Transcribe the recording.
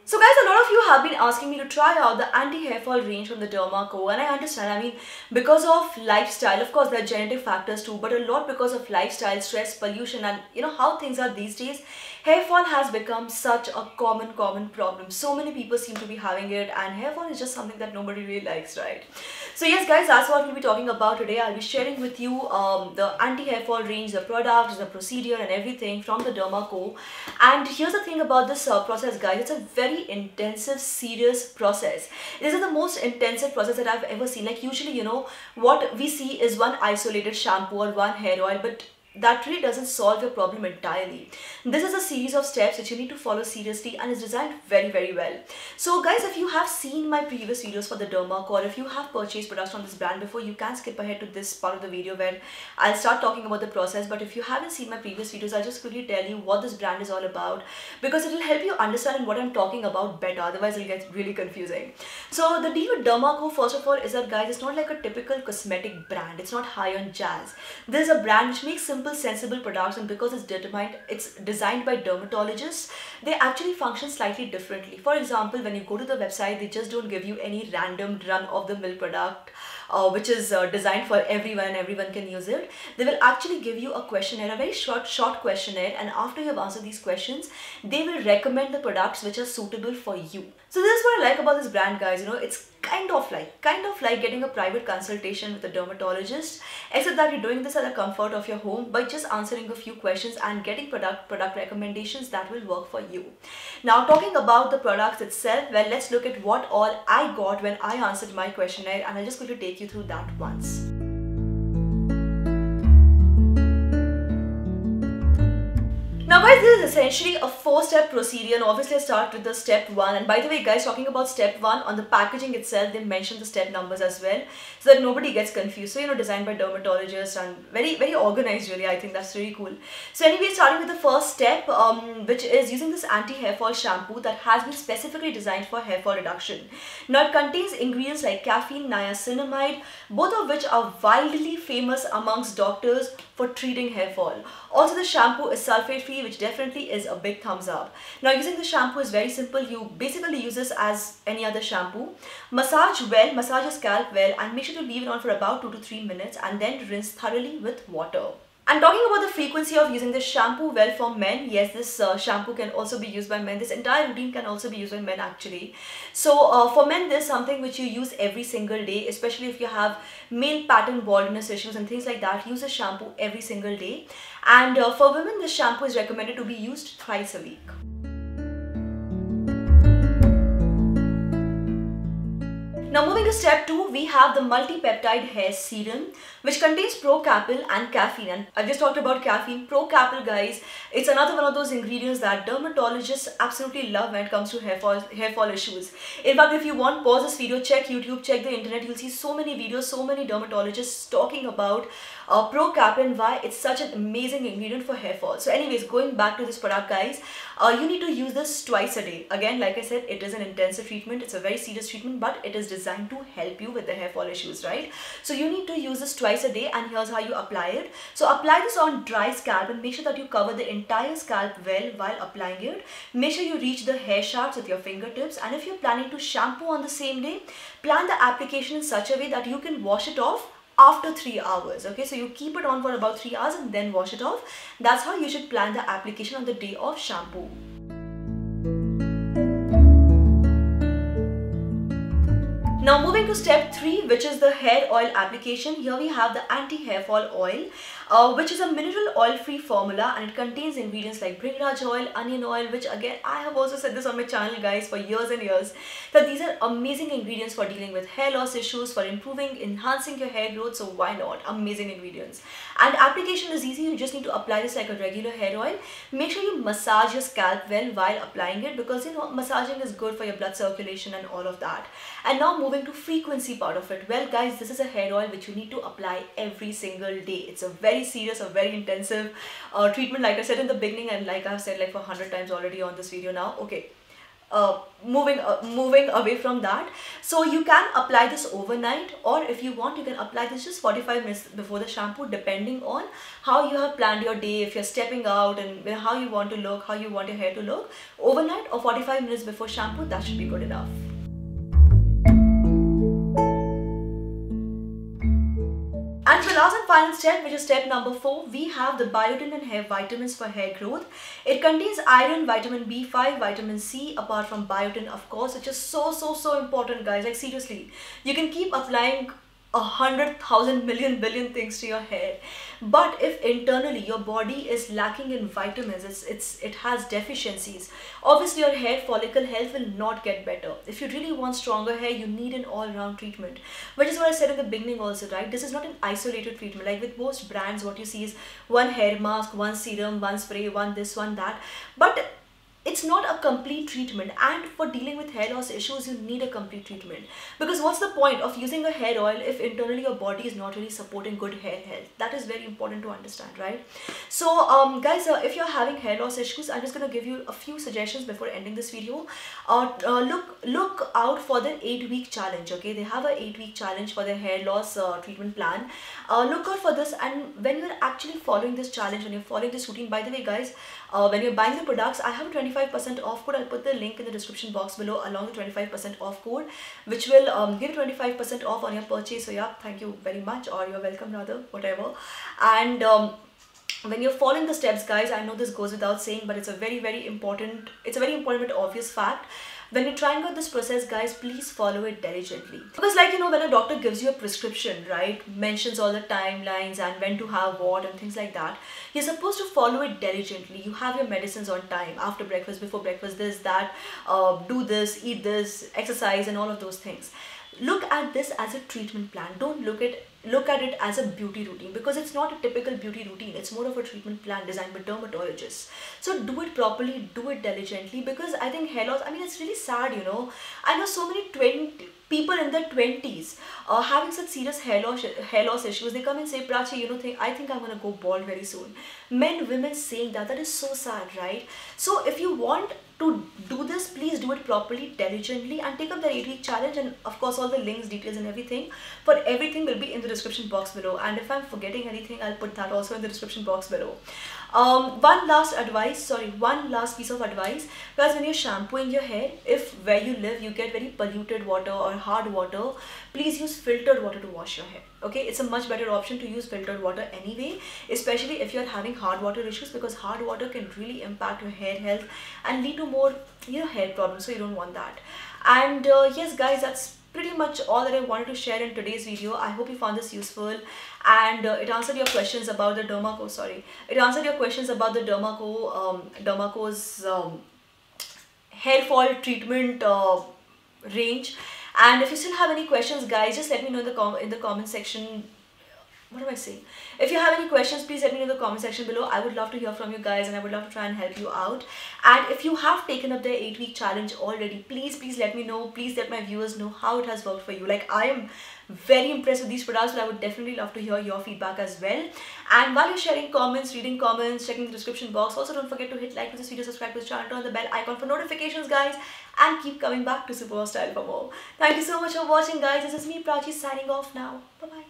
So guys, a lot of you have been asking me to try out the anti-hair fall range from the Dermaco, and I understand, because of lifestyle, of course there are genetic factors too, but a lot because of lifestyle, stress, pollution, and how things are these days, hair fall has become such a common problem. So many people seem to be having it, and hair fall is just something that nobody really likes, right? So yes guys, that's what we'll be talking about today. I'll be sharing with you the anti-hair fall range, the products, the procedure and everything from the Dermaco. And here's the thing about this process guys, it's a very intensive, serious process. This is the most intensive process that I've ever seen. Like usually, what we see is one isolated shampoo or one hair oil, but that really doesn't solve your problem entirely. This is a series of steps which you need to follow seriously and is designed very well. So guys, if you have seen my previous videos for the Dermaco, or if you have purchased products from this brand before, you can skip ahead to this part of the video where I'll start talking about the process. But if you haven't seen my previous videos, I'll just quickly tell you what this brand is all about, because it will help you understand what I'm talking about better. Otherwise it'll get really confusing. So the deal with Dermaco, first of all, is that guys, it's not like a typical cosmetic brand. It's not high on jazz. This is a brand which makes simple, sensible products, and because it's designed by dermatologists, they actually function slightly differently. For example, when you go to the website, they just don't give you any random run-of-the-mill product which is designed for everyone and everyone can use it. They will actually give you a questionnaire, a very short questionnaire, and after you have answered these questions, they will recommend the products which are suitable for you. So this is what I like about this brand guys. It's kind of like getting a private consultation with a dermatologist, except that you're doing this at the comfort of your home by just answering a few questions and getting product recommendations that will work for you. Now talking about the products itself, well, let's look at what all I got when I answered my questionnaire, and I'll just quickly take you through that once. Now guys, this is essentially a 4-step procedure, and obviously I start with the step 1. And by the way guys, talking about step 1, on the packaging itself they mention the step numbers as well, so that nobody gets confused. So designed by dermatologists and very organized really. I think that's really cool. So anyway, starting with the first step, which is using this anti-hair fall shampoo that has been specifically designed for hair fall reduction. Now it contains ingredients like caffeine, niacinamide, both of which are wildly famous amongst doctors for treating hair fall. Also the shampoo is sulfate free, which definitely is a big thumbs up. Now using the shampoo is very simple. You basically use this as any other shampoo. Massage your scalp well, and make sure to leave it on for about 2 to 3 minutes and then rinse thoroughly with water. And talking about the frequency of using this shampoo, well, for men, yes, this shampoo can also be used by men. This entire routine can also be used by men actually. So for men, this is something which you use every single day, especially if you have male pattern baldness issues and things like that. Use a shampoo every single day. And for women, this shampoo is recommended to be used thrice a week. Now moving to step 2, we have the multi-peptide hair serum, which contains procapil and caffeine. And I've just talked about caffeine. Procapil guys, it's another one of those ingredients that dermatologists absolutely love when it comes to hair fall issues. In fact, if you want, pause this video, check YouTube, check the internet, you'll see so many videos, so many dermatologists talking about procapil and why it's such an amazing ingredient for hair fall. So anyways, going back to this product guys, you need to use this twice a day. Again, like I said, it is an intensive treatment, it's a very serious treatment, but it is designed to help you with the hair fall issues, right? So you need to use this twice a day, and here's how you apply it. So apply this on dry scalp and make sure that you cover the entire scalp well while applying it. Make sure you reach the hair shafts with your fingertips, and if you're planning to shampoo on the same day, plan the application in such a way that you can wash it off after 3 hours. Okay, so you keep it on for about 3 hours and then wash it off. That's how you should plan the application on the day of shampoo. Now moving to step 3, which is the hair oil application. Here we have the anti-hair fall oil, which is a mineral oil-free formula, and it contains ingredients like bringraj oil, onion oil, which again, I have also said this on my channel guys for years and years, that these are amazing ingredients for dealing with hair loss issues, for enhancing your hair growth, so why not? Amazing ingredients. And application is easy. You just need to apply this like a regular hair oil. Make sure you massage your scalp well while applying it, because massaging is good for your blood circulation and all of that. And now moving to frequency part of it. Well guys, this is a hair oil which you need to apply every single day. It's a very serious, a very intensive treatment, like I said in the beginning, and like I've said like for 100 times already on this video now. Okay, moving away from that. So you can apply this overnight, or if you want you can apply this just 45 minutes before the shampoo, depending on how you have planned your day. If you're stepping out and how you want to look, how you want your hair to look, overnight or 45 minutes before shampoo, that should be good enough. And the last and final step, which is step number 4, we have the biotin and hair vitamins for hair growth. It contains iron, vitamin B5, vitamin C, apart from biotin, of course, which is so important, guys. Like seriously, you can keep applying 100,000 million billion things to your hair, but if internally your body is lacking in vitamins, it has deficiencies, obviously your hair follicle health will not get better. If you really want stronger hair, you need an all-round treatment, which is what I said in the beginning also, right? This is not an isolated treatment. Like with most brands, what you see is one hair mask, one serum, one spray, one this, one that, but it's not a complete treatment. And for dealing with hair loss issues, you need a complete treatment, because what's the point of using a hair oil if internally your body is not really supporting good hair health? That is very important to understand, right? So guys, if you're having hair loss issues, I'm just going to give you a few suggestions before ending this video. Look out for the 8-week challenge. Okay, they have a 8-week challenge for their hair loss treatment plan. Look out for this, and when you're actually following this challenge, when you're following this routine, by the way guys, when you're buying the products, I have a 25% off code. I'll put the link in the description box below along with 25% off code, which will give 25% off on your purchase. So yeah, thank you very much, or you're welcome rather, whatever. And when you're following the steps, guys, I know this goes without saying, but it's a very important but obvious fact. When you're trying out this process, guys, please follow it diligently. Because like, you know, when a doctor gives you a prescription, right, mentions all the timelines and when to have what and things like that, you're supposed to follow it diligently. You have your medicines on time, after breakfast, before breakfast, this, that, do this, eat this, exercise, and all of those things. Look at this as a treatment plan. Don't look at it as a beauty routine, because it's not a typical beauty routine. It's more of a treatment plan designed by dermatologists. So do it properly, do it diligently, because I think hair loss, I mean, it's really sad, you know. I know so many people in their 20s having such serious hair loss issues. They come and say, Prachi, you know, I think I'm gonna go bald very soon. Men, women saying that is so sad, right? So if you want to do this, please do it properly, diligently, and take up the 8-week challenge. And of course, all the links, details, and everything for everything will be in the description box below. And if I'm forgetting anything, I'll put that also in the description box below. One last piece of advice, guys. When you're shampooing your hair, if where you live you get very polluted water or hard water, please use filtered water to wash your hair. Okay, it's a much better option to use filtered water anyway, especially if you're having hard water issues, because hard water can really impact your hair health and lead to more, you know, hair problems. So you don't want that. And yes guys, that's pretty much all that I wanted to share in today's video. I hope you found this useful, and it answered your questions about the Dermaco. It answered your questions about the Dermaco's hair fall treatment range. And if you still have any questions, guys, just let me know in the comment section. What am I saying? If you have any questions, please let me know in the comment section below. I would love to hear from you guys, and I would love to try and help you out. And if you have taken up the 8-week challenge already, please let me know. Please let my viewers know how it has worked for you. Like, I am very impressed with these products, but I would definitely love to hear your feedback as well. And while you're sharing comments, reading comments, checking the description box, also don't forget to hit like to this video, subscribe to this channel, turn on the bell icon for notifications, guys, and keep coming back to Superwowstyle for more. Thank you so much for watching, guys. This is me, Prachi, signing off now. Bye bye.